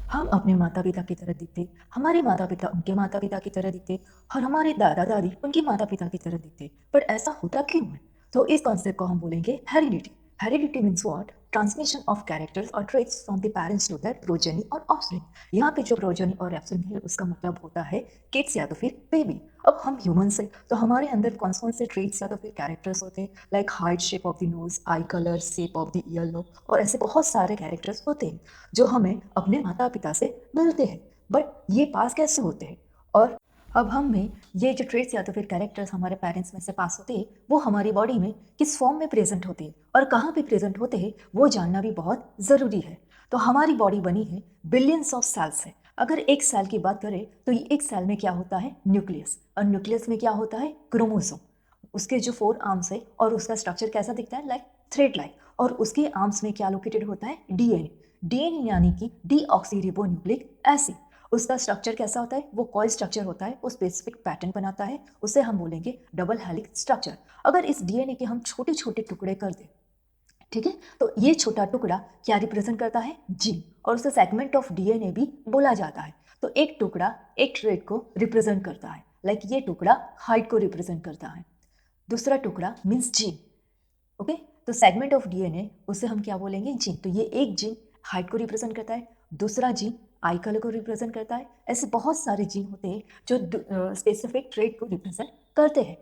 हम अपने माता पिता की तरह दिखते, हमारे माता पिता उनके माता पिता की तरह दिखते और हमारे दादा दादी उनके माता पिता की तरह दिखते। पर ऐसा होता क्यों है? तो इस कॉन्सेप्ट को हम बोलेंगे heredity. Heredity means what? Transmission of characters और traits from the parents to their progeny और ऑफस्प्रिंग। यहाँ पे जो प्रोजेनी और ऑफस्प्रिंग है उसका मतलब होता है किड्स या तो फिर बेबी। अब हम ह्यूमन से तो हमारे अंदर कौन कौन से ट्रेट्स या तो फिर कैरेक्टर्स होते हैं, like heart shape of the knows, I colour, shape of the ear lobe, और ऐसे बहुत सारे कैरेक्टर्स होते हैं जो हमें अपने माता पिता से मिलते हैं। बट ये पास कैसे होते हैं? और अब हम में ये जो ट्रेट्स या तो फिर कैरेक्टर्स हमारे पेरेंट्स में से पास होते हैं वो हमारी बॉडी में किस फॉर्म में प्रेजेंट होते हैं और कहाँ पे प्रेजेंट होते हैं वो जानना भी बहुत ज़रूरी है। तो हमारी बॉडी बनी है बिलियंस ऑफ सेल्स से। अगर एक सेल की बात करें तो ये एक सेल में क्या होता है? न्यूक्लियस। और न्यूक्लियस में क्या होता है? क्रोमोसोम। उसके जो 4 आर्म्स है और उसका स्ट्रक्चर कैसा दिखता है? Like thread like. और उसके आर्म्स में क्या लोकेटेड होता है? डीएनए। डीएनए यानी कि डीऑक्सीरिबोन्यूक्लिक एसिड। उसका स्ट्रक्चर कैसा होता है? वो कॉइल स्ट्रक्चर होता है, वो स्पेसिफिक पैटर्न बनाता है, उसे हम बोलेंगे डबल हेलिक्स स्ट्रक्चर। अगर इस डीएनए के हम छोटे छोटे टुकड़े कर दें, ठीक है, तो ये छोटा टुकड़ा क्या रिप्रेजेंट करता है? जीन। और उसे सेगमेंट ऑफ डीएनए भी बोला जाता है। तो एक टुकड़ा एक ट्रेट को रिप्रेजेंट करता है, लाइक ये टुकड़ा हाइट को रिप्रेजेंट करता है, दूसरा टुकड़ा मीन्स जीन। ओके, तो सेगमेंट ऑफ डीएनए उसे हम क्या बोलेंगे? जीन। तो ये एक जीन हाइट को रिप्रेजेंट करता है, दूसरा जीन आई कलर को रिप्रेजेंट करता है। ऐसे बहुत सारे जीन होते हैं जो स्पेसिफिक ट्रेट को रिप्रेजेंट करते हैं।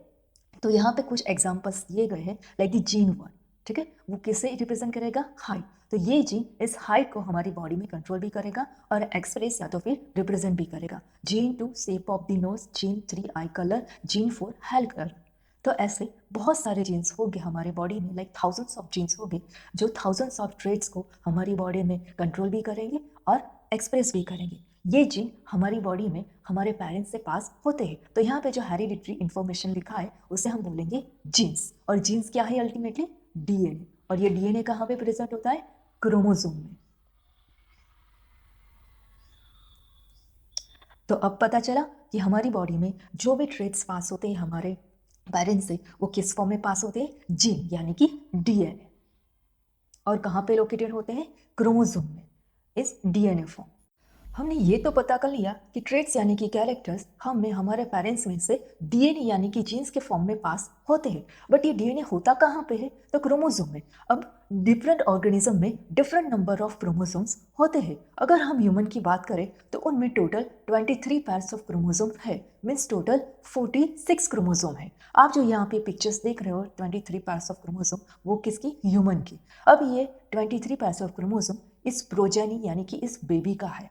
तो यहाँ पे कुछ एग्जांपल्स दिए गए हैं, लाइक द जीन 1, ठीक है, वो किसे रिप्रेजेंट करेगा? हाइट। तो ये जीन इस हाइट को हमारी बॉडी में कंट्रोल भी करेगा और एक्सप्रेस या तो फिर रिप्रेजेंट भी करेगा। Gene 2 shape of the nose, gene 3 eye colour, gene 4 hair colour. तो ऐसे बहुत सारे जीन्स होंगे हमारे बॉडी में, लाइक थाउजेंड्स ऑफ जीन्स होंगे जो थाउजेंड्स ऑफ ट्रेट्स को हमारी बॉडी में कंट्रोल भी करेंगे और एक्सप्रेस भी करेंगे। ये जीन हमारी बॉडी में हमारे पेरेंट्स से पास होते हैं। तो यहाँ पे जो हेरिडिटरी इंफॉर्मेशन लिखा है उसे हम बोलेंगे जीन्स। और जीन्स क्या है? Ultimately DNA. और ये डीएनए कहाँ पे प्रेजेंट होता है? क्रोमोसोम में। तो अब पता चला कि हमारी बॉडी में जो भी ट्रेट्स पास होते हैं हमारे पेरेंट्स से, वो किस फॉर्म में पास होते हैं? जीन यानी कि डीएनए। और कहाँ पे लोकेटेड होते हैं? क्रोमोसोम में, इस डीएनए फॉर्म। हमने ये तो पता कर लिया कि ट्रेट्स यानी कि कैरेक्टर्स हम में हमारे पेरेंट्स में से डीएनए यानी कि जीन्स के फॉर्म में पास होते हैं। बट ये डीएनए होता कहाँ पे है? तो क्रोमोसोम में। अब डिफरेंट ऑर्गेनिज्म में डिफरेंट नंबर ऑफ क्रोमोसोम्स होते हैं। अगर हम ह्यूमन की बात करें तो उनमें टोटल 23 पैर्स ऑफ क्रोमोसोम है, मीन्स टोटल 46 क्रोमोसोम है। आप जो यहाँ पे पिक्चर्स देख रहे हो 23 पैर्स ऑफ क्रोमोसोम, वो किसकी? ह्यूमन की। अब ये 23 पैर्स ऑफ क्रोमोसोम इस प्रोजेनी यानी कि इस बेबी का है।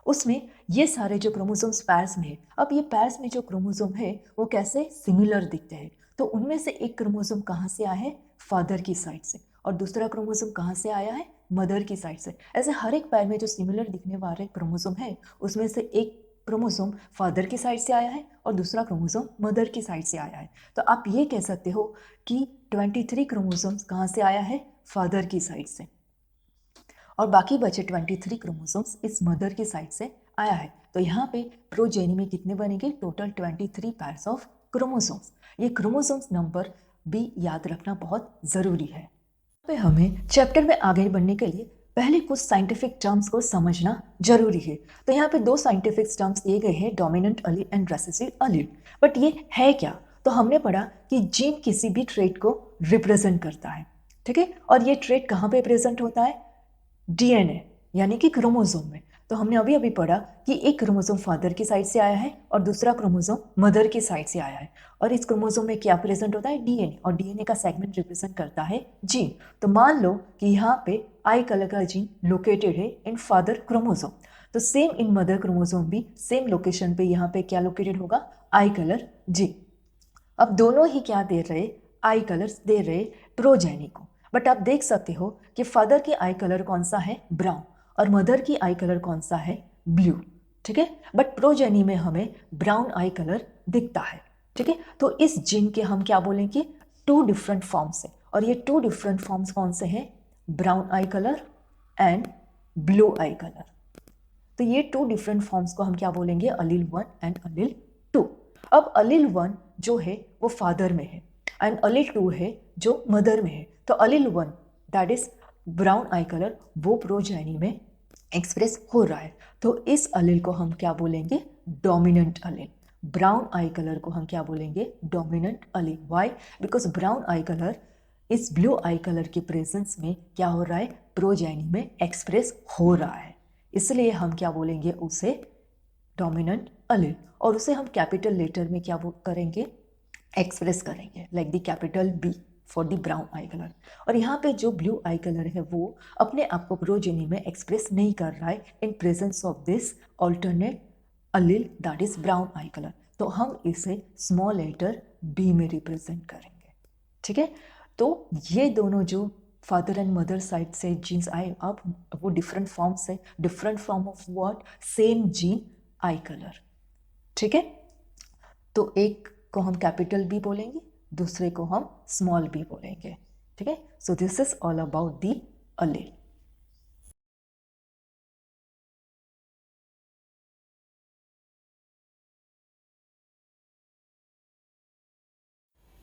उसमें ये सारे जो क्रोमोसोम्स पैर्स में है, अब ये पैर्स में जो क्रोमोसोम है वो कैसे सिमिलर दिखते हैं? तो उनमें से एक क्रोमोसोम कहाँ से आया है? फादर की साइड से। और दूसरा क्रोमोसोम कहाँ से आया है? मदर की साइड से। ऐसे हर एक पैर में जो सिमिलर दिखने वाले क्रोमोसोम है उसमें से एक क्रोमोसोम फादर की साइड से आया है और दूसरा क्रोमोसोम मदर की साइड से आया है। तो आप ये कह सकते हो कि 23 क्रोमोसोम्स कहाँ से आया है? फादर की साइड से। और बाकी बचे 23 क्रोमोसोम्स इस मदर की साइड से आया है। तो यहाँ पे प्रोजेनी में कितने बनेंगे? Total 23 pairs of chromosomes. ये क्रोमोसोम्स नंबर भी याद रखना बहुत ज़रूरी है। पे हमें चैप्टर में आगे बढ़ने के लिए पहले कुछ साइंटिफिक टर्म्स को समझना जरूरी है। तो यहाँ पे दो साइंटिफिक टर्म्स दिए गए हैं, dominant allele and recessive allele. But ये है क्या? तो हमने पढ़ा कि जीन किसी भी ट्रेट को रिप्रेजेंट करता है, ठीक है, और ये ट्रेट कहाँ पे प्रेजेंट होता है? डीएनए यानी कि क्रोमोसोम में। तो हमने अभी अभी पढ़ा कि एक क्रोमोसोम फादर की साइड से आया है और दूसरा क्रोमोसोम मदर की साइड से आया है। और इस क्रोमोसोम में क्या प्रेजेंट होता है? डीएनए। और डीएनए का सेगमेंट रिप्रेजेंट करता है जीन। तो मान लो कि यहाँ पे आई कलर का जीन लोकेटेड है इन फादर क्रोमोसोम, तो सेम इन मदर क्रोमोसोम भी सेम लोकेशन पे यहाँ पे क्या लोकेटेड होगा? आई कलर जीन। अब दोनों ही क्या दे रहे? आई कलर्स दे रहे प्रोजेनी को। बट आप देख सकते हो कि फादर की आई कलर कौन सा है? ब्राउन। और मदर की आई कलर कौन सा है? ब्लू, ठीक है। बट प्रोजेनी में हमें ब्राउन आई कलर दिखता है, ठीक है। तो इस जीन के हम क्या बोलेंगे? टू डिफरेंट फॉर्म्स है। और ये टू डिफरेंट फॉर्म्स कौन से हैं? Brown eye colour and blue eye colour. तो ये टू डिफरेंट फॉर्म्स को हम क्या बोलेंगे? अलील 1 एंड अलील 2। अब अलील 1 जो है वो फादर में है एंड अलील 2 है जो मदर में है। तो अलील 1 that is brown eye colour वो प्रोजेनी में एक्सप्रेस हो रहा है। तो इस अलील को हम क्या बोलेंगे? Dominant allele. Brown eye colour को हम क्या बोलेंगे? Dominant allele. Why? Because brown eye colour इस ब्लू आई कलर के प्रेजेंस में क्या हो रहा है? प्रोजेनी में एक्सप्रेस हो रहा है, इसलिए हम क्या बोलेंगे? उसे डोमिनेंट अलील। और उसे हम कैपिटल लेटर में क्या करेंगे? एक्सप्रेस करेंगे, like the capital B for the brown eye colour. और यहाँ पे जो ब्लू आई कलर है वो अपने आप को प्रोजेनी में एक्सप्रेस नहीं कर रहा है in presence of this alternate allele that is brown eye colour. तो हम इसे स्मॉल लेटर बी में रिप्रेजेंट करेंगे। ठीक है, तो ये दोनों जो फादर एंड मदर साइड से जीन्स आए, अब वो डिफरेंट फॉर्म से, different form of what? Same gene eye colour. ठीक है, तो एक को हम कैपिटल बी बोलेंगे, दूसरे को हम स्मॉल बी बोलेंगे। ठीक है, so this is all about the allele.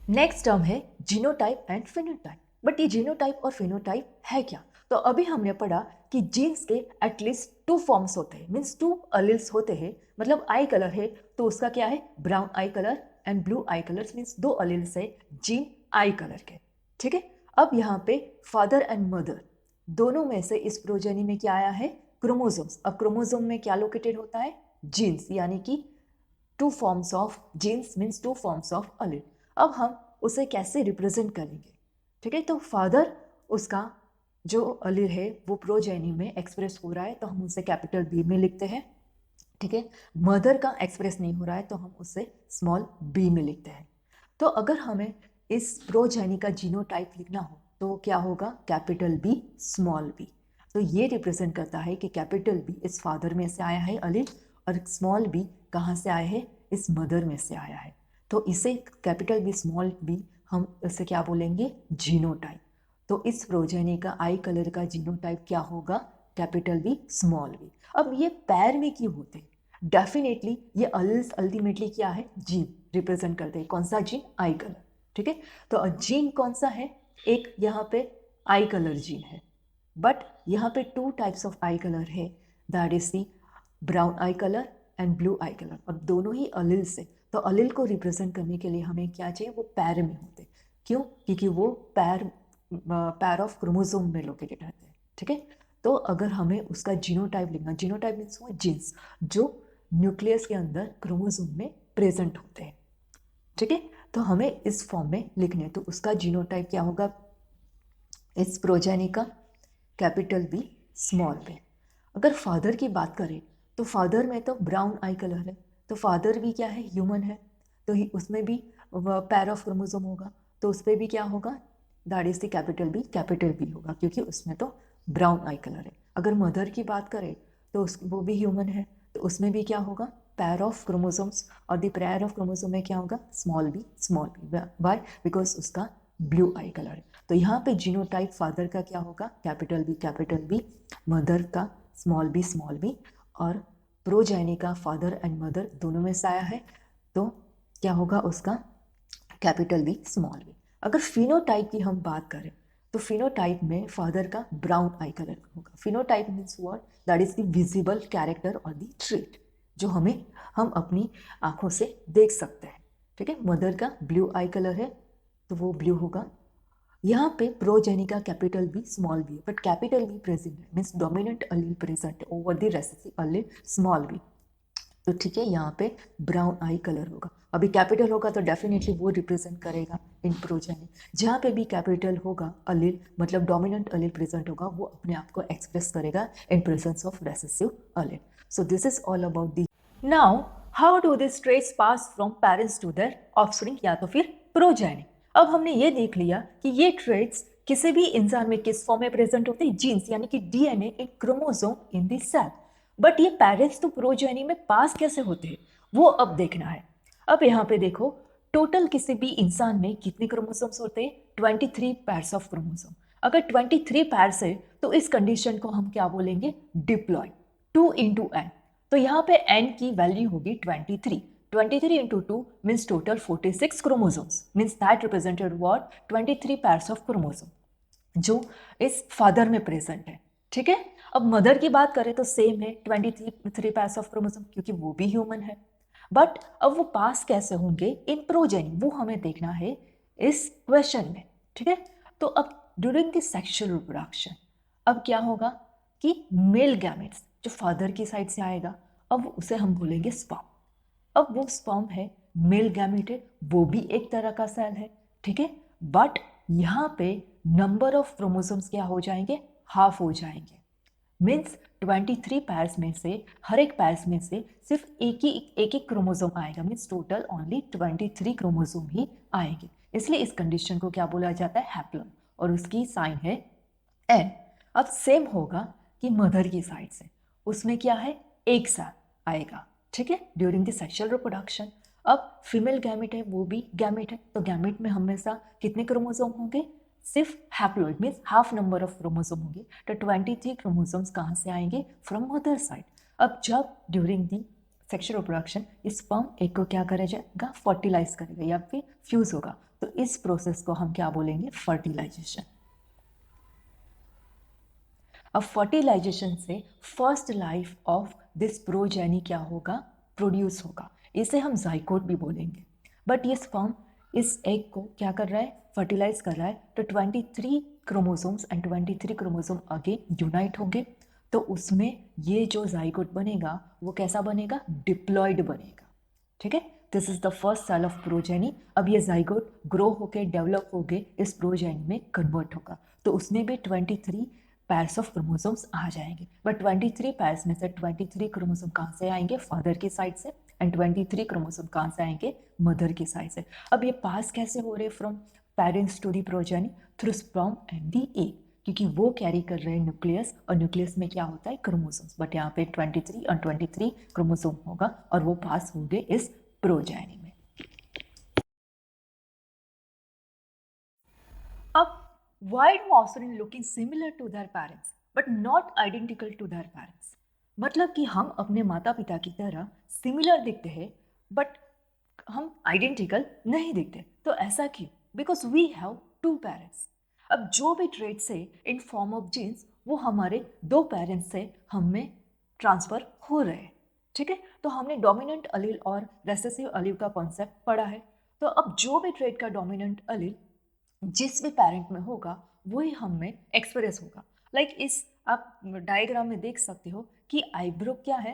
Next term है जीनोटाइप एंड फिनोटाइप। बट ये जीनोटाइप और फिनोटाइप है क्या? तो अभी हमने पढ़ा कि जीन्स के एटलीस्ट 2 फॉर्म्स होते हैं, मीन्स 2 अलील्स होते हैं। मतलब आई कलर है तो उसका क्या है? Brown eye colour and blue eye colour, means 2 alleles है जीन आई कलर के। ठीक है, अब यहाँ पे फादर एंड मदर दोनों में से इस प्रोजेनी में क्या आया है? क्रोमोसोम्स। अब क्रोमोसोम में क्या लोकेटेड होता है? जीन्स, यानी कि 2 forms of genes means 2 forms of allele. अब हम उसे कैसे रिप्रेजेंट करेंगे? ठीक है, तो फादर उसका जो अलील है वो प्रोजेनी में एक्सप्रेस हो रहा है तो हम उसे कैपिटल बी में लिखते हैं। ठीक है, मदर का एक्सप्रेस नहीं हो रहा है तो हम उसे स्मॉल बी में लिखते हैं। तो अगर हमें इस प्रोजेनी का जीनोटाइप लिखना हो तो क्या होगा? Capital B small B. तो ये रिप्रेजेंट करता है कि कैपिटल बी इस फादर में से आया है अलील, और स्मॉल बी कहाँ से आया है? इस मदर में से आया है। तो इसे कैपिटल बी स्मॉल बी हम इसे क्या बोलेंगे? जीनोटाइप। तो इस प्रोजेनी का आई कलर का जीनोटाइप क्या होगा? Capital B small B. अब ये पैर में क्यों होते हैं? डेफिनेटली ये अल्टीमेटली क्या है? जीन रिप्रेजेंट करते हैं। कौन सा जीन? Eye colour. ठीक है, तो जीन कौन सा है? एक यहाँ पे आई कलर जीन है, बट यहाँ पे 2 टाइप्स ऑफ आई कलर है, that is the brown eye colour and blue eye colour, और दोनों ही अलील से। तो अलील को रिप्रेजेंट करने के लिए हमें क्या चाहिए? वो पैर में होते। क्यों? क्योंकि वो पैर ऑफ क्रोमोसोम में लोकेटेड रहते हैं। ठीक है, तो अगर हमें उसका जीनोटाइप लिखना, जीनोटाइप मीन्स वो जीन्स जो न्यूक्लियस के अंदर क्रोमोसोम में प्रेजेंट होते हैं। ठीक है, तो हमें इस फॉर्म में लिखने, तो उसका जीनोटाइप क्या होगा इस प्रोजेनी का? Capital B small B. अगर फादर की बात करें तो फादर में तो ब्राउन आई कलर है, तो फादर भी क्या है? ह्यूमन है, तो उसमें भी पैर ऑफ क्रोमोसोम होगा, तो उस पर भी क्या होगा? That is the capital B होगा, क्योंकि उसमें तो ब्राउन आई कलर है। अगर मदर की बात करें तो वो भी ह्यूमन है, तो उसमें भी क्या होगा? पैर ऑफ क्रोमोसोम्स, और द पैर ऑफ क्रोमोसोम में क्या होगा? Small B. वाई? बिकॉज उसका ब्लू आई कलर है। तो यहाँ पे जीनोटाइप फादर का क्या होगा? कैपिटल बी, मदर का स्मॉल बी, और प्रोजेनी का फादर एंड मदर दोनों में से आया है तो क्या होगा उसका? Capital B small B. अगर फिनोटाइप की हम बात करें तो फिनोटाइप में फादर का ब्राउन आई कलर होगा। Phenotype means what? That is the visible character और द ट्रेट जो हम अपनी आंखों से देख सकते हैं। ठीक है, मदर का ब्लू आई कलर है तो वो ब्लू होगा। यहाँ पे प्रोजेनी का capital B small B, but capital B present है means dominant allele present over the recessive allele small B. तो ठीक है, यहाँ पे ब्राउन आई कलर होगा। अभी कैपिटल होगा तो डेफिनेटली वो रिप्रेजेंट करेगा इन प्रोजेनी। जहाँ पे भी कैपिटल होगा अलील, मतलब डोमिनेंट अलील प्रेजेंट होगा, वो अपने आप को एक्सप्रेस करेगा in presence of recessive allele. So this is all about the. Now how do this traits pass from parents to their offspring, या तो फिर प्रोजेनी। अब हमने ये देख लिया कि ये ट्रेट्स किसी भी इंसान में किस फॉर्म में प्रेजेंट होते हैं? जीन्स, यानी कि DNA in chromosome in the cell. But ये पेरेंट्स टू प्रोजेनी में पास कैसे होते हैं वो अब देखना है। अब यहाँ पे देखो, टोटल किसी भी इंसान में कितने क्रोमोसोम्स होते हैं? 23 पैर्स ऑफ क्रोमोसोम। अगर 23 पैर्स है तो इस कंडीशन को हम क्या बोलेंगे? Diploid 2 into N. तो यहाँ पे n की वैल्यू होगी 23। 23 into 2 means total 46 chromosomes, means that represented what? 23 pairs of chromosome जो इस फादर में प्रेजेंट है। ठीक है, अब मदर की बात करें तो सेम है 23 पैर्स ऑफ क्रोमोसोम, क्योंकि वो भी ह्यूमन है। बट अब वो पास कैसे होंगे इन प्रोजेनी, वो हमें देखना है इस क्वेश्चन में, ठीक है। तो अब ड्यूरिंग द सेक्सुअल रिप्रोडक्शन अब क्या होगा कि मेल गैमेट्स जो फादर की साइड से आएगा, अब उसे हम बोलेंगे स्पर्म। अब वो स्पर्म है, मेल गैमेटेड, वो भी एक तरह का सेल है, ठीक है। बट यहाँ पे नंबर ऑफ क्रोमोसोम्स क्या हो जाएंगे, हाफ हो जाएंगे। मीन्स 23 पैर्स में से हर एक पैर्स में से सिर्फ एक ही क्रोमोसोम आएगा, मीन्स टोटल ओनली 23 क्रोमोसोम ही आएंगे। इसलिए इस कंडीशन को क्या बोला जाता है, हैप्लॉइड, और उसकी साइन है एन। अब सेम होगा कि मदर की साइड से उसमें क्या है, एक साथ आएगा, ठीक है, ड्यूरिंग द सेक्सुअल रिप्रोडक्शन। अब फीमेल गैमेट है, वो भी गैमेट है, तो गैमेट में हमेशा कितने क्रोमोसोम होंगे, सिर्फ haploid means half number of chromosome होंगे। तो 23 क्रोमोसोम्स कहाँ से आएंगे, फ्रॉम मदर साइड। अब जब ड्यूरिंग दी सेक्सुअल रिप्रोडक्शन इस स्पर्म एक को क्या करा जाएगा, फर्टिलाइज करेगा या फिर फ्यूज होगा, तो इस प्रोसेस को हम क्या बोलेंगे, फर्टिलाइजेशन। अब फर्टिलाइजेशन से first life of this progeny क्या होगा, प्रोड्यूस होगा, इसे हम जाइकोट भी बोलेंगे। बट ये स्पर्म इस एग को क्या कर रहा है, फर्टिलाइज कर रहा है, तो 23 क्रोमोसोम्स एंड 23 क्रोमोसोम आगे यूनाइट होंगे, तो उसमें ये जो जाइकोट बनेगा वो कैसा बनेगा, डिप्लॉयड बनेगा, ठीक है। This is the first cell of progeny. अब ये जाइगोट ग्रो होके डेवलप होके इस प्रोजेनी में कन्वर्ट होगा, तो उसमें भी 23 पैर्स ऑफ क्रोमोसोम्स आ जाएंगे। बट 23 पैर्स में से 23 क्रोमोसोम कहाँ से आएंगे, फादर की साइड से, एंड 23 क्रोमोसोम कहाँ से आएंगे, मदर की साइड से। अब ये पास कैसे हो रहे from parents to the progeny, through sperm and the egg, क्योंकि वो कैरी कर रहे हैं न्यूक्लियस, और न्यूक्लियस में क्या होता है, क्रोमोसोम्स, बट यहाँ पे 23 और 23 क्रोमोसोम होगा, और वो पास होंगे इस प्रोजेनी में। अब why do offspring looking similar to their parents but not identical to their parents? मतलब कि हम अपने माता पिता की तरह सिमिलर दिखते हैं बट हम आइडेंटिकल नहीं दिखते, तो ऐसा क्यों, because we have two parents. अब जो भी ट्रेट्स है इन फॉर्म ऑफ जीन्स वो हमारे दो पेरेंट्स से हमें ट्रांसफर हो रहे हैं, ठीक है। तो हमने डोमिनेंट अलील और रेसेसिव अलील का कॉन्सेप्ट पढ़ा है। तो अब जो भी ट्रेट का डोमिनेंट अलील जिस भी पेरेंट में होगा वही हम में एक्सप्रेस होगा। लाइक इस आप डायग्राम में देख सकते हो कि आईब्रो क्या है,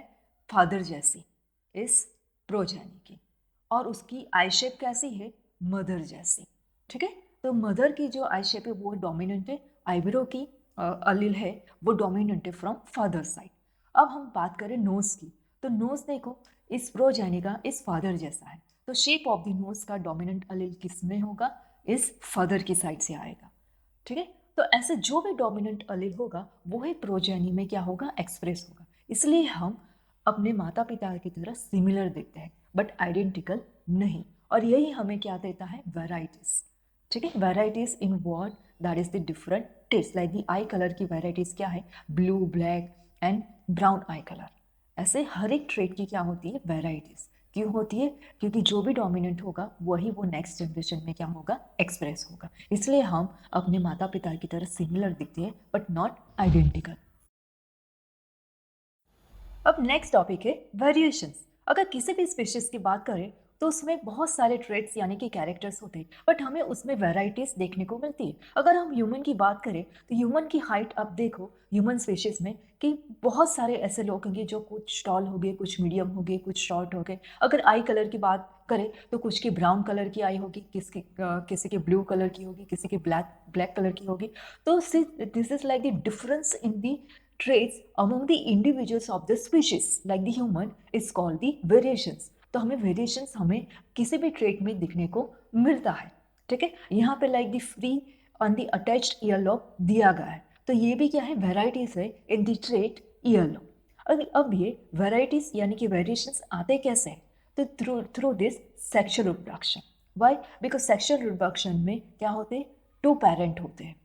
फादर जैसी इस प्रोजेनी की, और उसकी आई शेप कैसी है, मदर जैसी, ठीक है। तो मदर की जो आई शेप है वो डोमिनेंट है, आईब्रो की अलील है वो डोमिनेंट है फ्रॉम फादर साइड। अब हम बात करें नोज की, तो नोज देखो इस प्रोजेनी का इस फादर जैसा है, तो शेप ऑफ द नोज का डोमिनेंट अलील किस में होगा, इस फादर की साइड से आएगा, ठीक है। तो ऐसे जो भी डोमिनेंट अलील होगा वो ही प्रोजेनी में क्या होगा, एक्सप्रेस होगा। इसलिए हम अपने माता पिता की तरह सिमिलर दिखते हैं बट आइडेंटिकल नहीं, और यही हमें क्या देता है, वेराइटीज, ठीक है। Varieties in word that is the different test, like the eye colour की वेराइटीज क्या है, blue, black and brown eye colour. ऐसे हर एक ट्रेट की क्या होती है, वेराइटीज। क्यों होती है, क्योंकि जो भी डोमिनेंट होगा वही वो नेक्स्ट जनरेशन में क्या होगा, एक्सप्रेस होगा। इसलिए हम अपने माता पिता की तरह सिमिलर दिखते हैं बट नॉट आइडेंटिकल। अब नेक्स्ट टॉपिक है वेरिएशंस। अगर किसी भी स्पीशीज की बात करें तो उसमें बहुत सारे ट्रेट्स यानी कि कैरेक्टर्स होते हैं बट हमें उसमें वेराइटीज देखने को मिलती है। अगर हम ह्यूमन की बात करें तो ह्यूमन की हाइट अब देखो ह्यूमन स्पीशीज में कि बहुत सारे ऐसे लोग होंगे जो कुछ टॉल हो गए, कुछ मीडियम हो गए, कुछ शॉर्ट हो गए। अगर आई कलर की बात करें तो कुछ की ब्राउन कलर की आई होगी, किसी की ब्लू कलर की होगी, किसी की ब्लैक कलर की होगी। तो this is like the difference in the traits among the individuals of the species like the human is called the variations। तो हमें वेरिएशंस हमें किसी भी ट्रेट में दिखने को मिलता है, ठीक है। यहाँ पे like the free on the attached earlobe दिया गया है, तो ये भी क्या है, वेराइटीज है इन द ट्रेट ईयरलॉब। अब ये वेराइटीज यानी कि वेरिएशंस आते कैसे हैं, तो through this sexual reproduction. Why, because sexual reproduction में क्या होते हैं, टू पेरेंट होते हैं,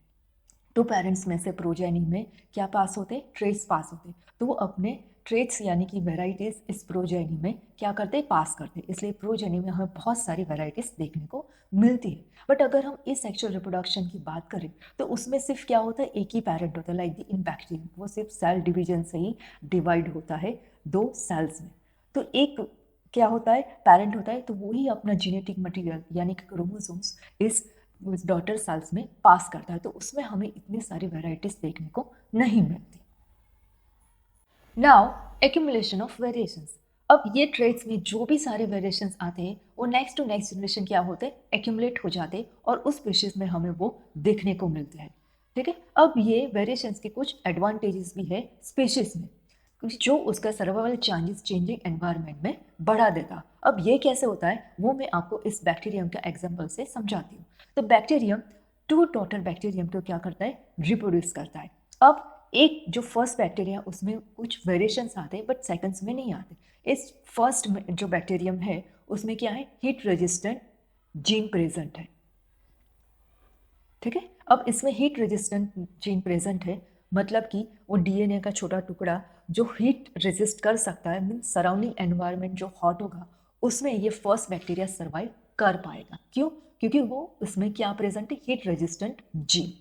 टू पेरेंट्स में से प्रोजेनी में क्या पास होते हैं, ट्रेट्स पास होते हैं, तो वो अपने ट्रेट्स यानी कि वेराइटीज इस प्रोजेनी में क्या करते हैं, पास करते हैं, इसलिए प्रोजेनी में हमें बहुत सारी वेराइटीज देखने को मिलती है। बट अगर हम इस सेक्सुअल रिप्रोडक्शन की बात करें तो उसमें सिर्फ क्या होता है, एक ही पैरेंट होता है, लाइक द इन बैक्टीरियम वो सिर्फ सेल डिवीजन से ही डिवाइड होता है 2 सेल्स में। तो एक क्या होता है, पैरेंट होता है, तो वही अपना जेनेटिक मटेरियल यानी कि क्रोमोसोम्स इस डॉटर सेल्स में पास करता है, तो उसमें हमें इतनी सारी वेराइटीज देखने को नहीं मिलती। Now accumulation of variations. अब ये ट्रेट्स में जो भी सारे वेरिएशंस आते हैं वो नेक्स्ट टू नेक्स्ट जनरेशन क्या होते हैं, एक्यूमुलेट हो जाते हैं और उस स्पीशीज में हमें वो देखने को मिलते हैं। ठीक है, अब ये वेरिएशंस के कुछ एडवांटेजेस भी है स्पीशीज में, जो उसका सर्वाइवल चांसेस चेंजिंग एनवायरनमेंट में बढ़ा देता। अब ये कैसे होता है वो मैं आपको इस बैक्टीरियम का एग्जाम्पल से समझाती हूँ। तो बैक्टीरियम, टू डॉटर बैक्टीरियम को क्या करता है, रिप्रोड्यूस करता है। अब एक जो फर्स्ट बैक्टीरिया उसमें कुछ वेरिएशंस आते हैं बट सेकंड्स में नहीं आते। इस फर्स्ट में जो बैक्टीरियम है उसमें क्या है, हीट रेजिस्टेंट जीन प्रेजेंट है। ठीक है, अब इसमें हीट रेजिस्टेंट जीन प्रेजेंट है, मतलब कि वो डीएनए का छोटा टुकड़ा जो हीट रेजिस्ट कर सकता है, मीन्स सराउंडिंग एनवायरनमेंट जो हॉट होगा उसमें ये फर्स्ट बैक्टीरिया सर्वाइव कर पाएगा। क्यों, क्योंकि वो उसमें क्या प्रेजेंट है, हीट रेजिस्टेंट जीन।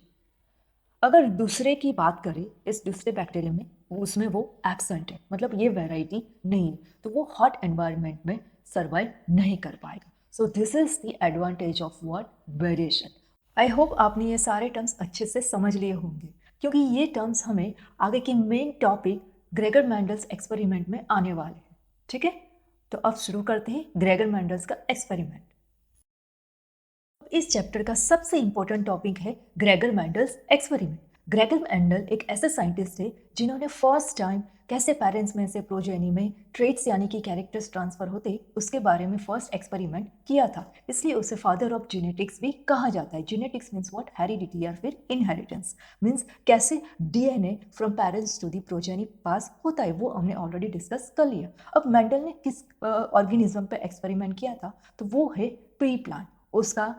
अगर दूसरे की बात करें, इस दूसरे बैक्टीरिया में उसमें वो एब्सेंट है, मतलब ये वैरायटी नहीं है, तो वो हॉट एनवायरनमेंट में सर्वाइव नहीं कर पाएगा। सो this is the advantage of what, variation. I hope आपने ये सारे टर्म्स अच्छे से समझ लिए होंगे, क्योंकि ये टर्म्स हमें आगे के main topic Gregor Mendel's experiment में आने वाले हैं। ठीक है, तो अब शुरू करते हैं ग्रेगर मैंडल्स का एक्सपेरिमेंट। इस चैप्टर का सबसे इंपॉर्टेंट टॉपिक है Gregor Mendel's experiment. Gregor Mendel एक ऐसे साइंटिस्ट थे जिन्होंने फर्स्ट टाइम कैसे पेरेंट्स में से प्रोजेनी में ट्रेट्स यानी कि कैरेक्टर्स ट्रांसफर होते उसके बारे में फर्स्ट एक्सपेरिमेंट किया था, इसलिए उसे फादर ऑफ जेनेटिक्स भी कहा जाता है। जेनेटिक्स मीन्स व्हाट, हेरिडिटी या फिर इनहेरिटेंस, मीन्स कैसे DNA from parents to the progeny pass होता है, वो हमने ऑलरेडी डिस्कस कर लिया। अब मेंडल ने किस ऑर्गेनिज्म पे एक्सपेरिमेंट किया था, तो वो है ट्री प्लांट, उसका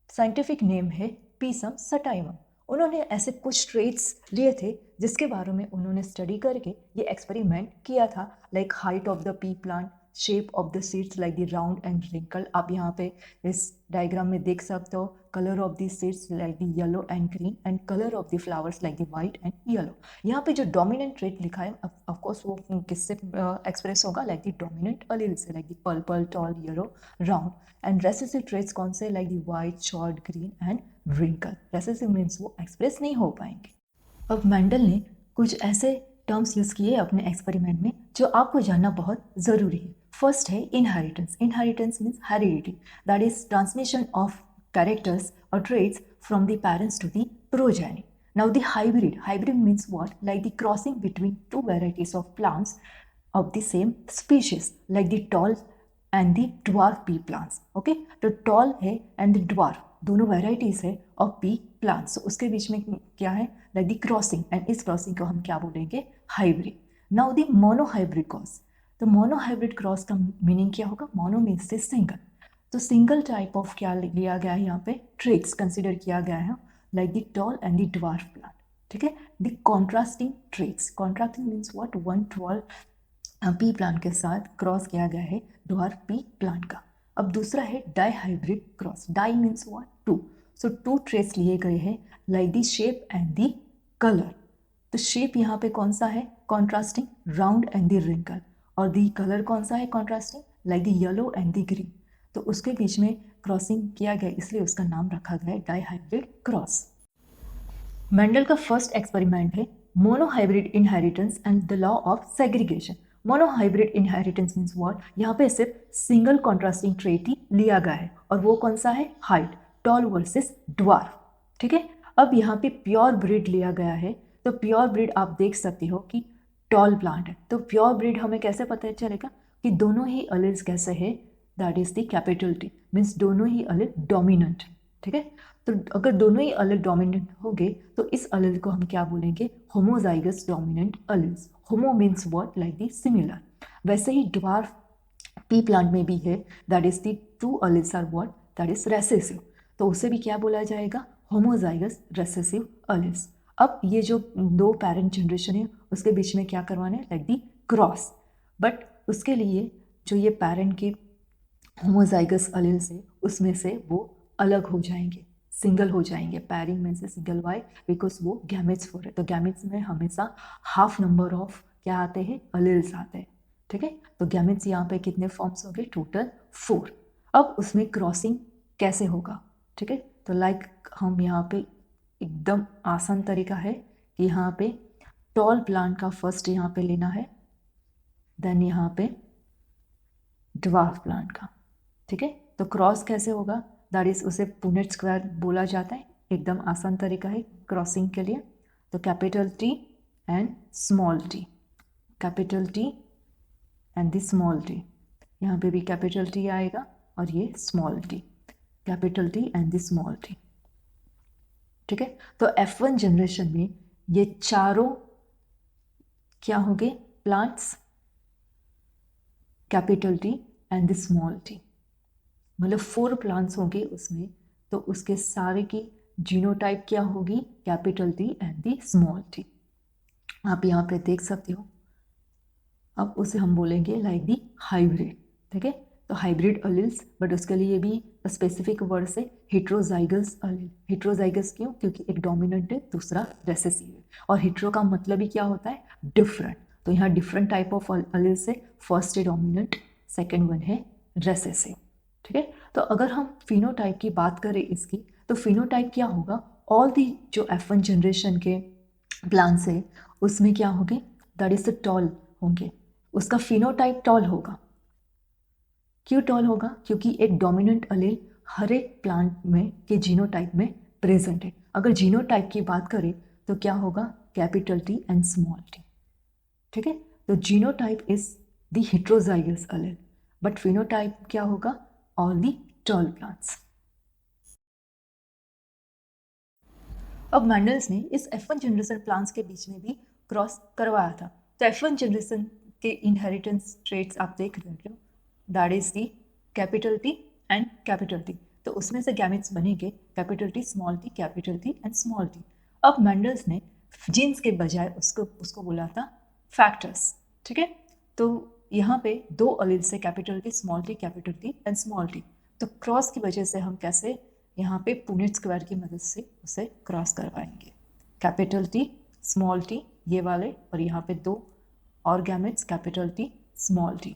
साइंटिफिक नेम है पीसम सटाइवम। उन्होंने ऐसे कुछ ट्रेट्स लिए थे जिसके बारे में उन्होंने स्टडी करके ये एक्सपेरिमेंट किया था, like height of the pea plant, shape of the seeds like the round and wrinkle. आप यहाँ पे इस डायग्राम में देख सकते हो, colour of the seeds like the yellow and green and colour of the flowers like the white and yellow. यहाँ पे जो डोमिनेंट ट्रेट लिखा है ऑफकोर्स वो किससे एक्सप्रेस होगा, लाइक द डोमिनेंट अलील से, like the purple, tall, yellow, round. And recessive traits कौन से, like the white, short, green and wrinkle. Recessive means वो एक्सप्रेस नहीं हो पाएंगे। अब मेंडल ने कुछ ऐसे टर्म्स यूज़ किए अपने एक्सपेरिमेंट में जो आपको जानना बहुत ज़रूरी है। फर्स्ट है inheritance. Inheritance means heredity, that is transmission of characters और traits from the parents to the progeny. Now the hybrid. Hybrid means what? Like the crossing between two varieties of plants of the same species, like the tall and the dwarf pea plants. Okay? तो tall है and the dwarf दोनों varieties है of pea plants. So उसके बीच में क्या है? Like the crossing, and इस crossing को हम क्या बोलेंगे? Hybrid. Now the monohybrid cross. तो monohybrid cross का meaning क्या होगा? Mono means the single. तो सिंगल टाइप ऑफ क्या लिया गया है, यहाँ पे ट्रेट्स कंसिडर किया गया है, like the tall and the dwarf plant. ठीक है, the contrasting traits, contrasting means what, one toll P plant के साथ क्रॉस किया गया है ड्वार्फ पी प्लांट का। अब दूसरा है dihybrid cross. Di means what, two. So two traits लिए गए हैं, like the shape and the colour. तो शेप यहाँ पे कौन सा है, contrasting, round and the wrinkle, और द कलर कौन सा है, contrasting, like the yellow and the green. तो उसके बीच में क्रॉसिंग किया गया, इसलिए उसका नाम रखा गया है डाईहाइब्रिड क्रॉस। मेंडल का फर्स्ट एक्सपेरिमेंट है monohybrid inheritance and the law of segregation. Monohybrid inheritance means what, यहाँ पे सिर्फ सिंगल कॉन्ट्रास्टिंग ट्रेट ही लिया गया है, और वो कौन सा है, हाइट, टॉल वर्सेस ड्वार्फ। ठीक है, अब यहाँ पे प्योर ब्रीड लिया गया है, तो प्योर ब्रीड आप देख सकते हो कि टॉल प्लांट है। तो प्योर ब्रीड हमें कैसे पता चलेगा कि दोनों ही अलील्स कैसे है, that is the capital T, means दोनों ही अलील डोमिनेंट। ठीक है, तो अगर दोनों ही अलील डोमिनेंट होंगे तो इस अलील को हम क्या बोलेंगे, homozygous dominant alleles. Homo means what, like the similar. वैसे ही ड्वार्फ पी प्लांट में भी है, that is the two alleles are what, that is recessive, तो उसे भी क्या बोला जाएगा, होमोजाइगस रेसेसिव अलील्स। अब ये जो दो पेरेंट जनरेशन है उसके बीच में क्या करवाना है, लाइक दी क्रॉस, बट उसके लिए जो ये पेरेंट के होमोजाइगस अलील्स है उसमें से वो अलग हो जाएंगे, सिंगल हो जाएंगे। पैरिंग में से सिंगल, वाई? बिकॉज वो गैमेट्स फॉर है, तो गैमेट्स में हमेशा हाफ नंबर ऑफ क्या आते हैं, अलील्स आते हैं। ठीक है, तो गैमेट्स यहाँ पे कितने फॉर्म्स हो गए, टोटल 4। अब उसमें क्रॉसिंग कैसे होगा? ठीक है, तो लाइक हम यहाँ पे एकदम आसान तरीका है कि यहाँ पे टॉल प्लांट का फर्स्ट यहाँ पे लेना है, देन यहाँ पे ड्वार्फ प्लांट का। ठीक है, तो क्रॉस कैसे होगा, दैट इज उसे पुनेट स्क्वायर बोला जाता है। एकदम आसान तरीका है क्रॉसिंग के लिए। तो capital T and small T, capital T and the small T, यहाँ पे भी कैपिटल टी आएगा और ये small T, capital T and the small T. ठीक है, तो F1 जनरेशन में ये चारों क्या हो गए plants, capital T and the small T, मतलब 4 प्लांट्स होंगे उसमें, तो उसके सारे की जीनोटाइप क्या होगी, capital T and the small T. आप यहाँ पे देख सकते हो। अब उसे हम बोलेंगे लाइक दी हाइब्रिड। ठीक है, तो हाइब्रिड अलील्स, बट उसके लिए भी स्पेसिफिक वर्ड से हेट्रोजाइगस अलील। हेट्रोजाइगस क्यों? क्योंकि एक डोमिनेंट है, दूसरा रेसेसिव है, और हेट्रो का मतलब ही क्या होता है, डिफरेंट। तो यहाँ डिफरेंट टाइप ऑफ अलील्स है, फर्स्ट है डोमिनेंट, सेकेंड वन है रेसेसिव। ठीक है, तो अगर हम फिनोटाइप की बात करें इसकी, तो फिनोटाइप क्या होगा, ऑल दी जो F1 जनरेशन के प्लांट्स है उसमें क्या होंगे, दैट इज द टॉल होंगे, उसका फिनोटाइप टॉल होगा। क्यों टॉल होगा? क्योंकि एक डोमिनेंट अलील हर एक प्लांट में के जीनोटाइप में प्रेजेंट है। अगर जीनोटाइप की बात करें तो क्या होगा, capital T and small T. ठीक है, तो genotype is the heterozygous allele, but phenotype क्या होगा, ऑल दी टॉल प्लांट्स। अब मैंडल्स ने इस F1 जनरेशन प्लांट्स के बीच में भी क्रॉस करवाया था। तो F1 जनरेशन के इनहेरिटेंस ट्रेट्स आप देख रहे हो, that is the capital T and capital T. तो उसमें से गैमेट्स बनेंगे capital T, small T, capital T and small T. अब मैंडल्स ने जीन्स के बजाय उसको बोला था फैक्टर्स। ठीक है, तो यहाँ पे 2 अलील से capital T, small T, capital T and small T, तो क्रॉस की वजह से हम कैसे यहाँ पे पुनेट स्क्वायर की मदद से उसे क्रॉस करवाएंगे, कैपिटल टी, स्मॉल टी ये वाले, और यहाँ पे 2 और gametes capital T, small T.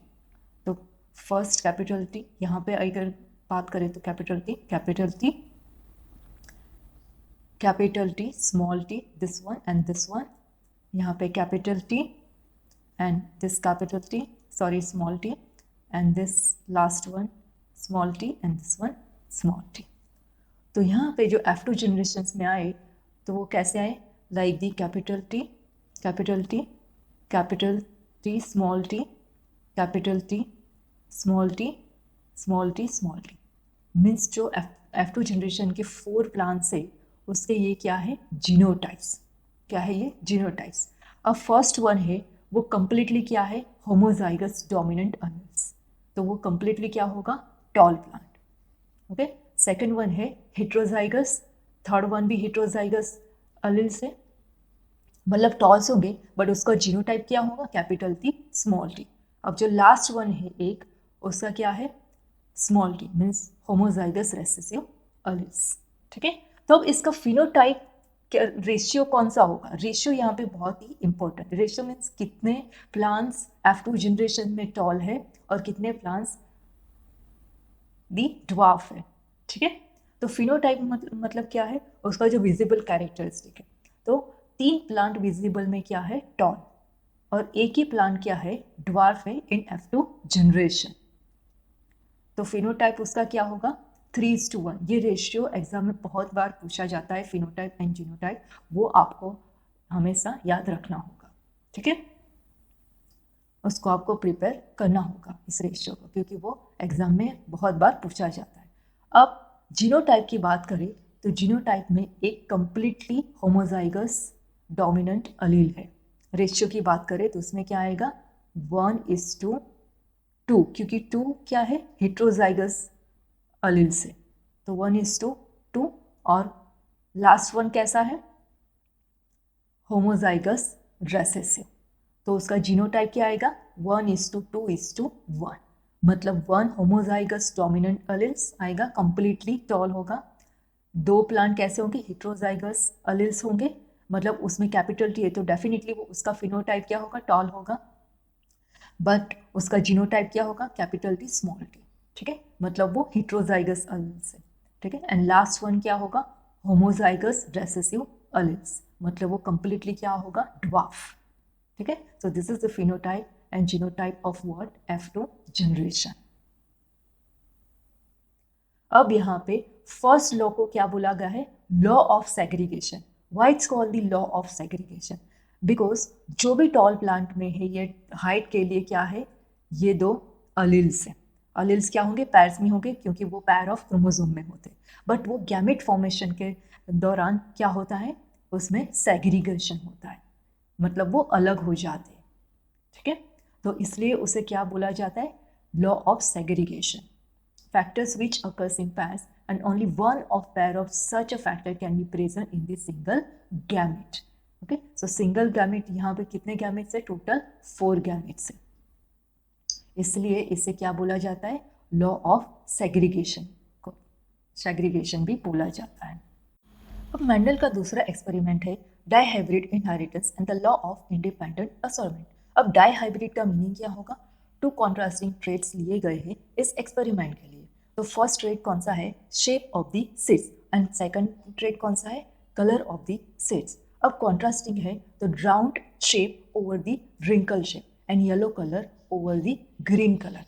तो फर्स्ट कैपिटल टी, यहाँ पे अगर बात करें तो capital T, capital T, capital T, small T, this one and this one, यहाँ पे capital T and this capital T, sorry small T, and this last one small T and this one small T. तो यहाँ पे जो F2 generations में आए तो वो कैसे आए, like the capital T, capital T, capital T, small T, capital T, small T, small T, small T. Means जो F2 जनरेशन के 4 प्लांट्स है उसके ये क्या है, जीनोटाइप्स। क्या है ये, जीनोटाइप्स। अब फर्स्ट वन है वो कंप्लीटली क्या है, होमोजाइगस डोमिनेंट अलील्स, तो वो कंप्लीटली क्या होगा, tall plant. Okay, second one है हेट्रोजाइगस, थर्ड वन भी हेट्रोजाइगस अलील से, मतलब टॉल्स होंगे बट उसका जीनोटाइप क्या होगा, कैपिटल टी, स्मॉल टी। अब जो लास्ट वन है एक, उसका क्या है, small T, means homozygous recessive alleles. ठीक है, तो अब इसका फिनोटाइप रेशियो कौन सा होगा, रेशियो यहाँ पे बहुत ही इंपॉर्टेंट। रेशियो मीन्स कितने प्लांट्स F2 जनरेशन में टॉल है और कितने प्लांट्स दी ड्वार्फ है। ठीक है, तो फिनोटाइप मतलब क्या है, उसका जो विजिबल कैरेक्टरिस्टिक है। तो 3 प्लांट विजिबल में क्या है, टॉल, और एक ही प्लांट क्या है, ड्वार्फ है इन F2 जनरेशन। तो फिनोटाइप उसका क्या होगा, 3:1। ये रेशियो एग्जाम में बहुत बार पूछा जाता है, फिनोटाइप एंड जीनोटाइप, वो आपको हमेशा याद रखना होगा। ठीक है, उसको आपको प्रिपेयर करना होगा इस रेशियो को, क्योंकि वो एग्जाम में बहुत बार पूछा जाता है। अब जीनोटाइप की बात करें तो जीनोटाइप में एक कंप्लीटली होमोजाइगस डोमिनेंट अलील है। रेशियो की बात करें तो उसमें क्या आएगा, 1:2, क्योंकि 2 क्या है, हेट्रोजाइगस अलील से, तो 1:2, और लास्ट वन कैसा है, होमोजाइगस रेसेसिव। तो उसका जीनोटाइप क्या आएगा 1:2:1, मतलब 1 होमोजाइगस डोमिनेंट अलिल्स आएगा, कंप्लीटली टॉल होगा। 2 प्लांट कैसे होंगे हेट्रोजाइगस अलिल्स होंगे, मतलब उसमें कैपिटल टी है तो डेफिनेटली वो उसका फिनोटाइप क्या होगा टॉल होगा, बट उसका जीनोटाइप क्या होगा कैपिटल टी स्मॉल टी, ठीक है, मतलब वो हेट्रोजाइगस अलिल्स है, ठीक है। एंड लास्ट वन क्या होगा होमोजाइगस रेसेसिव अलिल्स, मतलब वो कंप्लीटली क्या होगा ड्वार्फ, ठीक है। So this is the phenotype and genotype of what F2 generation. अब यहाँ पे फर्स्ट लॉ को क्या बोला गया है law of segregation. Why it's called the law of segregation, because जो भी टॉल प्लांट में है ये हाइट के लिए क्या है ये 2 अलिल्स हैं। अलिल्स क्या होंगे पैर्स में होंगे क्योंकि वो पैर ऑफ क्रोमोसोम में होते हैं, बट वो गैमेट फॉर्मेशन के दौरान क्या होता है उसमें सेग्रीगेशन होता है, मतलब वो अलग हो जाते हैं, ठीक है। तो इसलिए उसे क्या बोला जाता है law of segregation. Factors which occurs in pairs and only one of pair of such a factor can be present in the single gamete. Okay, so single gamete यहाँ पे कितने gametes है टोटल 4 gametes है, इसलिए इसे क्या बोला जाता है लॉ ऑफ सेग्रीगेशन को सेग्रीगेशन भी बोला जाता है। अब मेंडल का दूसरा एक्सपेरिमेंट है dihybrid inheritance and the law of independent assortment. अब डाइहाइब्रिड का मीनिंग क्या होगा 2 कॉन्ट्रास्टिंग ट्रेट्स लिए गए हैं इस एक्सपेरिमेंट के लिए। तो फर्स्ट ट्रेट कौन सा है shape of the seeds and second trait कौन सा है कलर ऑफ द सीड्स। अब कॉन्ट्रास्टिंग है तो round shape over the wrinkle shape and yellow colour over the green colour,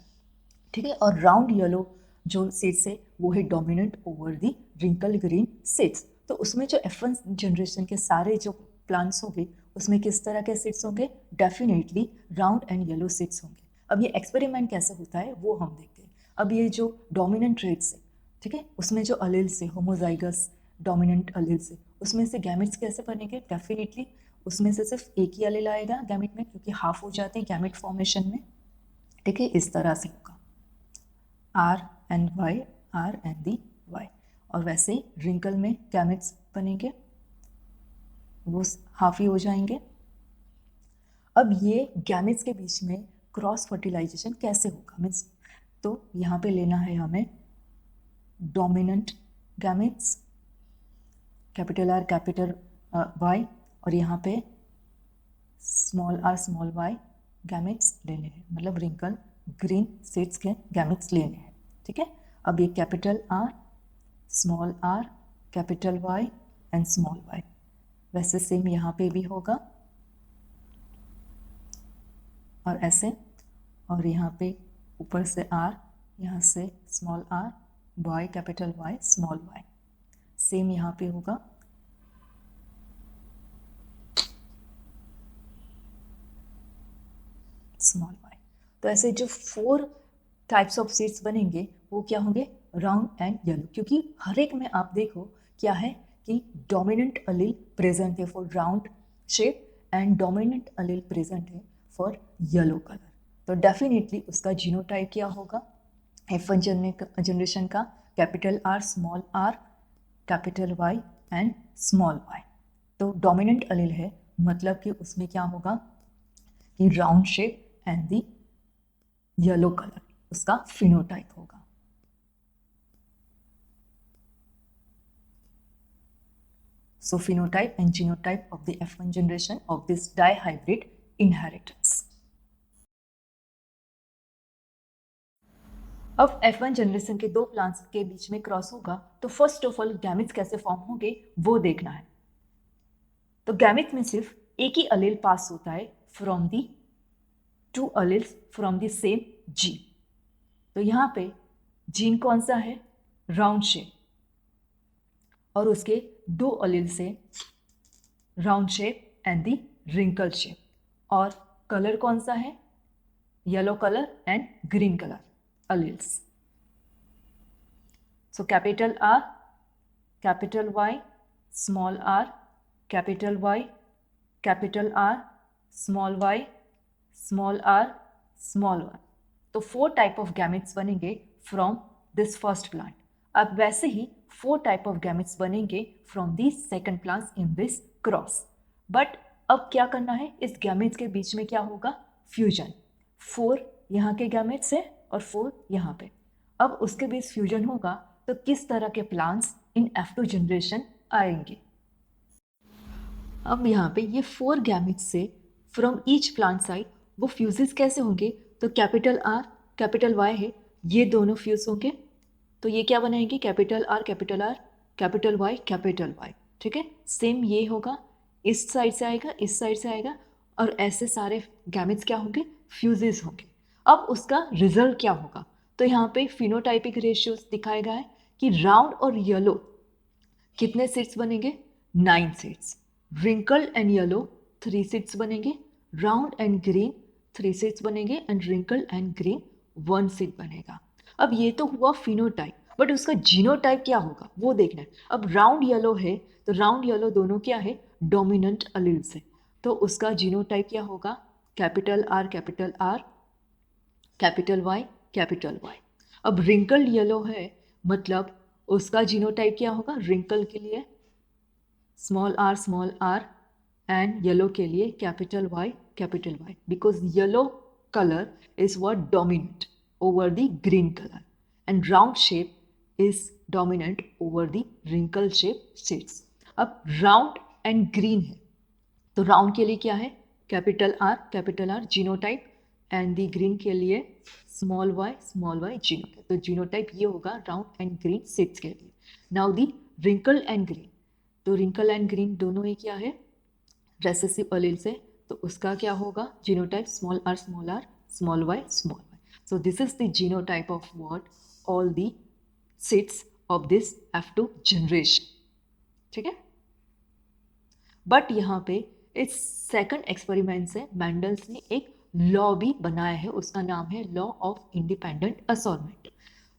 ठीक है। और राउंड येलो जो सीड्स है वो है dominant over the wrinkle green seeds. तो उसमें जो F1 जनरेशन के सारे जो प्लांट्स होंगे उसमें किस तरह के सीड्स होंगे definitely round and yellow seeds होंगे। अब ये एक्सपेरिमेंट कैसे होता है वो हम देखते हैं। अब ये जो डोमिनेंट ट्रेट्स है, ठीक है, उसमें जो अलील्स है होमोजाइगस डोमिनेंट अलील्स है उसमें से गैमेट्स कैसे बनेंगे डेफिनेटली उसमें से सिर्फ एक ही अलील आएगा गैमेट में क्योंकि हाफ हो जाते हैं गैमेट फॉर्मेशन में, ठीक है, इस तरह से होगा R and Y, R and the Y। और वैसे ही रिंकल में गैमेट्स बनेंगे वो हाफ ही हो जाएंगे। अब ये गैमेट्स के बीच में क्रॉस फर्टिलाइजेशन कैसे होगा मीन्स तो यहाँ पे लेना है हमें dominant gametes capital R capital Y और यहाँ पे small r small y gametes लेने हैं, मतलब रिंकल ग्रीन सीड्स के गैमेट्स लेने हैं, ठीक है। अब ये capital R small r capital Y and small y वैसे सेम यहाँ पे भी होगा और ऐसे, और यहाँ पे ऊपर से R यहाँ से small r y capital Y small y same यहाँ पे होगा स्मॉल y। तो ऐसे जो 4 टाइप्स ऑफ सीड्स बनेंगे वो क्या होंगे राउंड एंड येलो, क्योंकि हर एक में आप देखो क्या है कि डोमिनेंट अलील प्रेजेंट है for round shape and dominant allele present है फॉर येलो कलर। तो डेफिनेटली उसका जीनोटाइप क्या होगा F1 जनरेशन का capital R small r capital Y and small y। तो डोमिनेंट अलील है मतलब कि उसमें क्या होगा कि round shape and the yellow colour उसका फिनोटाइप होगा। So phenotype and genotype of the F1 generation of this dihybrid inheritance. अब F1 जनरेशन के 2 प्लांट्स के बीच में क्रॉस होगा तो फर्स्ट ऑफ ऑल गैमेट्स कैसे फॉर्म होंगे वो देखना है। तो गैमेट में सिर्फ एक ही अलील पास होता है from the 2 alleles from the same gene. तो यहाँ पे जीन कौन सा है राउंड शेप और उसके 2 अलील से round shape and the wrinkle shape और कलर कौन सा है yellow colour and green colour alleles. So capital R, capital Y, small r, capital Y, capital R, small y, small r, small y. तो 4 type of gametes बनेंगे from this first plant. अब वैसे ही 4 type of gametes बनेंगे from the second plant in this cross, but अब क्या करना है, इस गैमेट्स के बीच में क्या होगा, फ्यूजन। 4 यहाँ के गैमेट्स है और 4 यहाँ पे। अब उसके बीच फ्यूजन होगा तो किस तरह के प्लांट्स इन F2 जनरेशन आएंगे। अब यहाँ पे ये 4 गैमेट्स से फ्रॉम ईच प्लांट साइड वो फ्यूजेस कैसे होंगे, तो कैपिटल R कैपिटल Y है, ये दोनों फ्यूज होंगे तो ये क्या बनाएंगे, capital R capital R capital Y capital Y। ठीक है, सेम ये होगा, इस साइड से आएगा, इस साइड से आएगा, और ऐसे सारे गैमेट्स क्या होंगे, फ्यूजेस होंगे। अब उसका रिजल्ट क्या होगा, तो यहाँ पे फिनोटाइपिक रेशियोज दिखाया गया है कि राउंड और येलो कितने सीड्स बनेंगे, 9 seeds. Wrinkle and yellow 3 seeds बनेंगे, राउंड एंड ग्रीन 3 सीड्स बनेंगे, and wrinkle and green 1 seed बनेगा। अब ये तो हुआ फिनोटाइप, बट उसका जीनोटाइप क्या होगा वो देखना है। अब राउंड येलो है तो राउंड येलो दोनों क्या है, डोमिनेंट अलील्स है, तो उसका जीनोटाइप क्या होगा, capital R capital R capital Y capital Y। अब रिंकल येलो है मतलब उसका जीनोटाइप क्या होगा, रिंकल के लिए स्मॉल r एंड येलो के लिए capital Y capital Y, because yellow colour is what dominant over the green colour, and round shape is dominant over the wrinkle shape seeds. अब राउंड एंड ग्रीन है तो round के लिए क्या है, capital R genotype, and the green के लिए small y genotype. तो जीनोटाइप ये होगा राउंड एंड ग्रीन सीड्स के लिए। Now the wrinkle and green, तो रिंकल एंड ग्रीन दोनों ही क्या है, रेसेसिव अलील्स है, तो उसका क्या होगा genotype, small r small y। So this is the genotype of what, all the seeds of this F2 generation. ठीक है, बट यहाँ पे इस सेकंड एक्सपेरिमेंट से मैंडल्स ने एक लॉ भी बनाया है, उसका नाम है लॉ ऑफ इंडिपेंडेंट असॉर्टमेंट।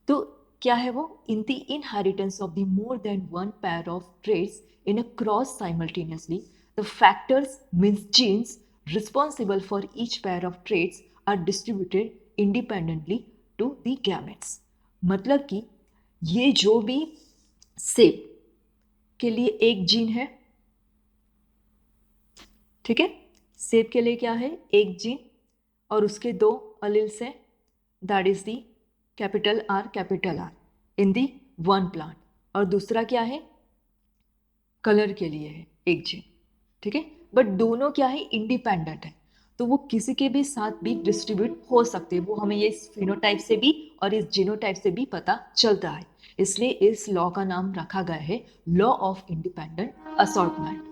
तो क्या है वो, in the inheritance of the more than one pair of traits in a cross simultaneously, the factors means genes responsible for each pair of traits are distributed independently to the gametes. मतलब कि ये जो भी सेप के लिए एक gene है, ठीक है, सेब के लिए क्या है, एक जीन और उसके 2 अलील्स है, that is the capital R in the one plant, और दूसरा क्या है, कलर के लिए है एक जीन। ठीक है, बट दोनों क्या है, इंडिपेंडेंट है, तो वो किसी के भी साथ भी डिस्ट्रीब्यूट हो सकते हैं, वो हमें ये इस फिनोटाइप से भी और इस जीनोटाइप से भी पता चलता है। इसलिए इस लॉ का नाम रखा गया है law of independent assortment.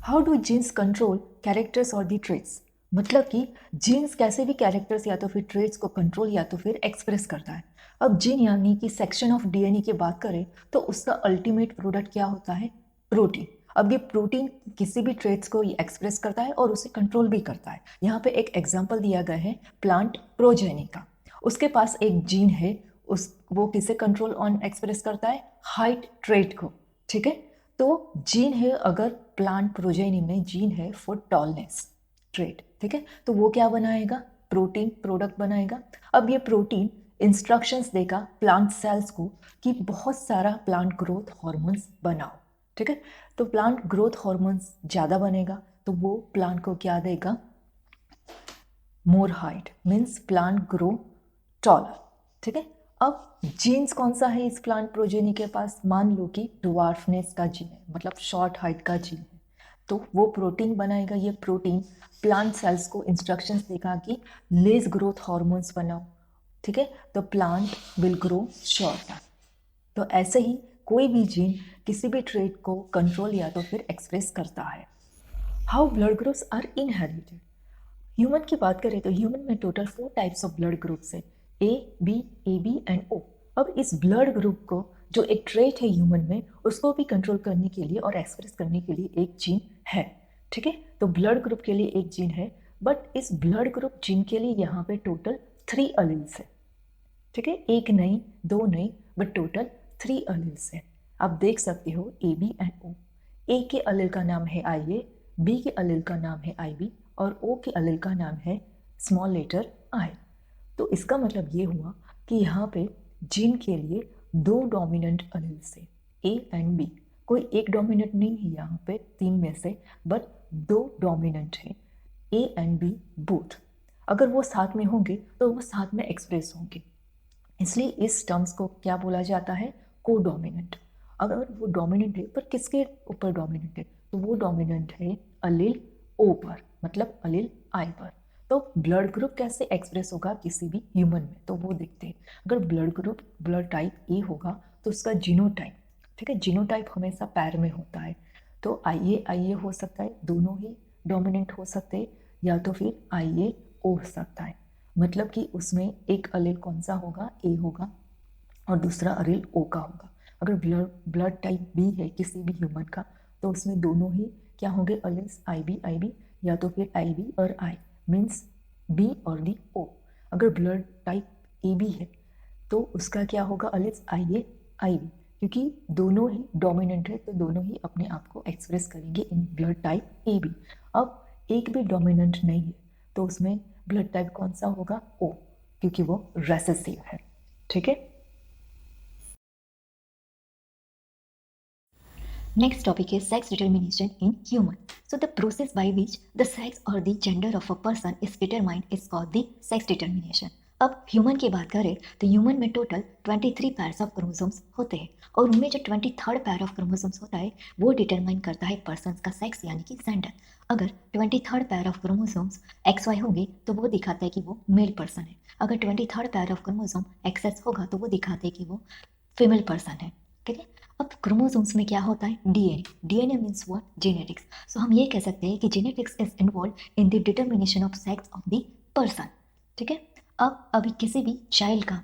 How do jeans control characters और दी ट्रेट्स, मतलब कि जीन्स कैसे भी कैरेक्टर्स या तो फिर ट्रेट्स को कंट्रोल या तो फिर एक्सप्रेस करता है। अब जीन यानी कि सेक्शन ऑफ डीएनए की बात करें तो उसका अल्टीमेट प्रोडक्ट क्या होता है, प्रोटीन। अब ये प्रोटीन किसी भी ट्रेट्स को एक्सप्रेस करता है और उसे कंट्रोल भी करता है। यहाँ पे एक एग्जाम्पल दिया गया है प्लांट प्रोजेनी का, उसके पास एक जीन है, वो किसे कंट्रोल ऑन एक्सप्रेस करता है, हाइट ट्रेट को। ठीक है, तो जीन है, अगर प्लांट प्रोजेनी में जीन है फॉर टॉलनेस ट्रेट, ठीक है, तो वो क्या बनाएगा, प्रोटीन प्रोडक्ट बनाएगा। अब ये प्रोटीन इंस्ट्रक्शंस देगा प्लांट सेल्स को कि बहुत सारा प्लांट ग्रोथ हार्मोन्स बनाओ। ठीक है, तो प्लांट ग्रोथ हार्मोन्स ज़्यादा बनेगा तो वो प्लांट को क्या देगा, मोर height, means plant grow taller. ठीक है, अब जीन्स कौन सा है इस प्लांट प्रोजेनी के पास, मान लो कि ड्वार्फनेस का जीन है, मतलब शॉर्ट हाइट का जीन है, तो वो प्रोटीन बनाएगा। ये प्रोटीन प्लांट सेल्स को इंस्ट्रक्शंस देगा कि लेस ग्रोथ हार्मोन्स बनाओ। ठीक है, तो प्लांट विल ग्रो शॉर्टर। तो ऐसे ही कोई भी जीन किसी भी ट्रेट को कंट्रोल या तो फिर एक्सप्रेस करता है। How blood groups are inherited, human की बात करें तो ह्यूमन में total 4 types of blood groups है, ए बी एंड ओ। अब इस ब्लड ग्रुप को, जो एक ट्रेट है ह्यूमन में, उसको भी कंट्रोल करने के लिए और एक्सप्रेस करने के लिए एक जीन है। ठीक है, तो ब्लड ग्रुप के लिए एक जीन है, बट इस ब्लड ग्रुप जीन के लिए यहाँ पे टोटल 3 अलील्स है। ठीक है, एक नहीं, 2 नहीं, बट टोटल 3 अलील्स है। आप देख सकते हो ए बी एंड ओ। ए के अलील का नाम है आई ए, बी के अलील का नाम है आई बी, और ओ के अलील का नाम है स्मॉल लेटर आई। तो इसका मतलब ये हुआ कि यहाँ पे जीन के लिए 2 डोमिनेंट अलील्स है, ए एंड बी। कोई एक डोमिनेंट नहीं है यहाँ पे तीन में से, बट दो डोमिनेंट है, ए एंड बी बोथ। अगर वो साथ में होंगे तो वो साथ में एक्सप्रेस होंगे, इसलिए इस टर्म्स को क्या बोला जाता है, को डोमिनेंट। अगर वो डोमिनेंट है पर किसके ऊपर डोमिनेंट है, तो वो डोमिनेंट है अलील ओ पर, मतलब अलील आई पर। तो ब्लड ग्रुप कैसे एक्सप्रेस होगा किसी भी ह्यूमन में, तो वो देखते हैं। अगर ब्लड ग्रुप ब्लड टाइप ए होगा तो उसका जीनोटाइप, ठीक है, जीनोटाइप हमेशा पैर में होता है, तो आई ए हो सकता है, दोनों ही डोमिनेंट हो सकते हैं, या तो फिर आई ए ओ हो सकता है। मतलब कि उसमें एक अलील कौन सा होगा, ए होगा, और दूसरा अलील ओ का होगा। अगर ब्लड टाइप बी है किसी भी ह्यूमन का, तो उसमें दोनों ही क्या होंगे, अलील्स आई बी, या तो फिर आई बी और आई, मीन्स बी और दी ओ। अगर ब्लड टाइप ए बी है तो उसका क्या होगा, अलील्स आई ए आई बी, क्योंकि दोनों ही डोमिनेंट है तो दोनों ही अपने आप को एक्सप्रेस करेंगे in blood type A B. अब एक भी डोमिनेंट नहीं है तो उसमें ब्लड टाइप कौन सा होगा, ओ, क्योंकि वो रेसेसिव है, ठीक है। Next topic is sex determination in human. So the process by which the sex or the gender of a person is determined is called the sex determination. अब ह्यूमन की बात करें तो ह्यूमन में टोटल 23 पैर्स ऑफ क्रोमोसोम्स होते हैं, और उनमें जो 23rd पैर ऑफ क्रोमोसोम्स होता है वो डिटरमाइन करता है पर्सन का सेक्स यानी कि जेंडर। अगर 23rd पैर ऑफ क्रोमोसोम्स XY होंगे तो वो दिखाता है कि वो मेल पर्सन है। अगर 23rd पैर ऑफ क्रोमोसोम XX होगा तो वो दिखाते हैं कि वो फीमेल पर्सन है, ठीक है। अब क्रोमोसोम्स में क्या होता है, डीएनए मीन्स व्हाट, जेनेटिक्स। सो हम ये कह सकते हैं कि genetics is involve in the determination of sex of the person, ठीक है। अब अभी किसी भी चाइल्ड का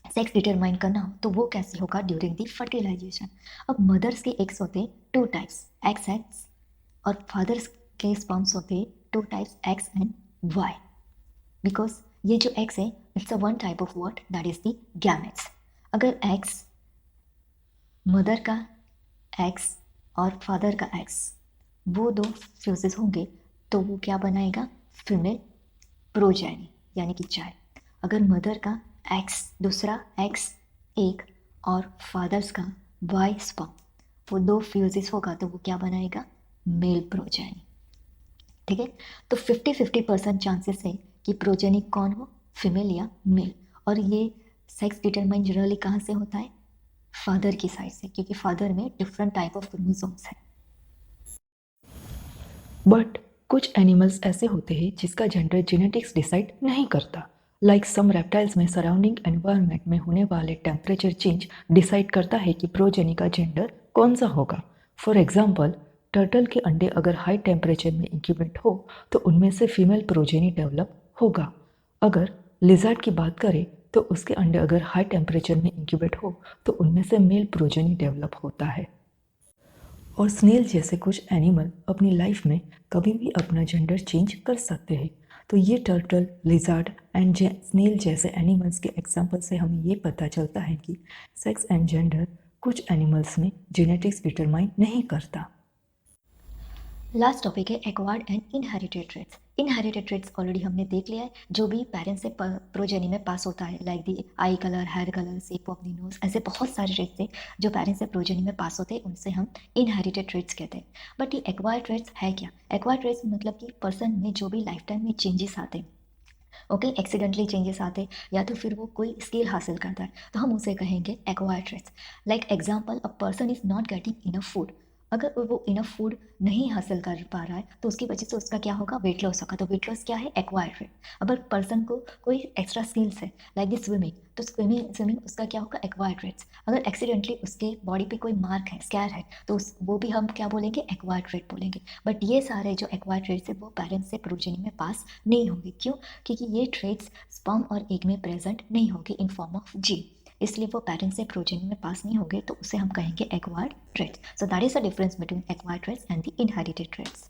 सेक्स डिटरमाइन करना हो तो वो कैसे होगा, ड्यूरिंग द फर्टिलाइजेशन। अब मदर्स के एग्स होते हैं टू टाइप्स, एक्स, और फादर्स के स्पर्म्स होते हैं two types, X and Y, because ये जो एक्स है it's a one type of what, that is the gametes. अगर एक्स मदर का एक्स और फादर का एक्स वो दो फ्यूजेस होंगे तो वो क्या बनाएगा, फीमेल प्रोजेनी यानी कि चाइल्ड। अगर मदर का एक्स दूसरा एक्स एक और फादर्स का वाई स्पर्म, वो दो फ्यूजेस होगा तो वो क्या बनाएगा, मेल प्रोजेनी, ठीक है। तो 50-50% चांसेस है कि प्रोजेनी कौन हो, फीमेल या मेल। और ये सेक्स डिटरमाइन जनरली कहाँ से होता है, फादर की साइड से, क्योंकि फादर में डिफरेंट टाइप ऑफ क्रोमोसोम्स है। बट कुछ एनिमल्स ऐसे होते हैं जिसका जेंडर जेनेटिक्स डिसाइड नहीं करता, लाइक सम रेप्टाइल्स में सराउंडिंग एनवायरनमेंट में होने वाले टेम्परेचर चेंज डिसाइड करता है कि प्रोजेनी का जेंडर कौन सा होगा। फॉर एग्जाम्पल, टर्टल के अंडे अगर हाई टेम्परेचर में इंक्यूबेट हो तो उनमें से फीमेल प्रोजेनी डेवलप होगा। अगर लिजर्ड की बात करें तो उसके अंडे अगर हाई टेम्परेचर में इंक्यूबेट हो तो उनमें से मेल प्रोजेनी डेवलप होता है। और स्नेल जैसे कुछ एनिमल अपनी लाइफ में कभी भी अपना जेंडर चेंज कर सकते हैं। तो ये टर्टल, लिजार्ड एंड स्नेल जैसे एनिमल्स के एग्जाम्पल से हमें ये पता चलता है कि सेक्स एंड जेंडर कुछ एनिमल्स में जेनेटिक्स डिटरमाइन नहीं करता। लास्ट टॉपिक है acquired and inherited traits. Inherited traits already हमने देख लिया है, जो भी पेरेंट्स से प्रोजेनी में पास होता है, like the eye colour, hair colour, shape of the nose, ऐसे बहुत सारे ट्रेट्स हैं जो पेरेंट्स से प्रोजेनी में पास होते हैं, उनसे हम इनहेरिटेड ट्रेट्स कहते हैं। बट ये एक्वायर्ड ट्रेट्स है क्या, एक्वायर्ड ट्रेट्स मतलब कि पर्सन में जो भी लाइफ टाइम में चेंजेस आते हैं, ओके, एक्सीडेंटली चेंजेस आते या तो फिर वो कोई स्किल हासिल करता है तो हम उसे कहेंगे acquired traits. Like example, a person is not getting enough food, अगर वो इनफ फूड नहीं हासिल कर पा रहा है तो उसकी वजह से उसका क्या होगा, वेट लॉस होगा। तो वेट लॉस क्या है, एक्वायर्ड ट्रेट। अगर पर्सन को कोई एक्स्ट्रा स्किल्स है लाइक द स्विमिंग, तो स्विमिंग उसका क्या होगा, एक्वायर्ड ट्रेट्स। अगर एक्सीडेंटली उसके बॉडी पे कोई मार्क है, स्कैर है, तो वो भी हम क्या बोलेंगे, एक्वायर्ड ट्रेट बोलेंगे। बट ये सारे जो एक्वायर्ड ट्रेट्स है वो पेरेंट्स से प्रोजेनी में पास नहीं होंगे। क्यों, क्योंकि ये ट्रेट्स स्पर्म और एग में प्रेजेंट नहीं होगी इन फॉर्म ऑफ जीन, इसलिए वो पेरेंट्स से प्रोजेनी में पास नहीं होंगे, तो उसे हम कहेंगे acquired traits. So that is the difference between acquired traits and the inherited traits.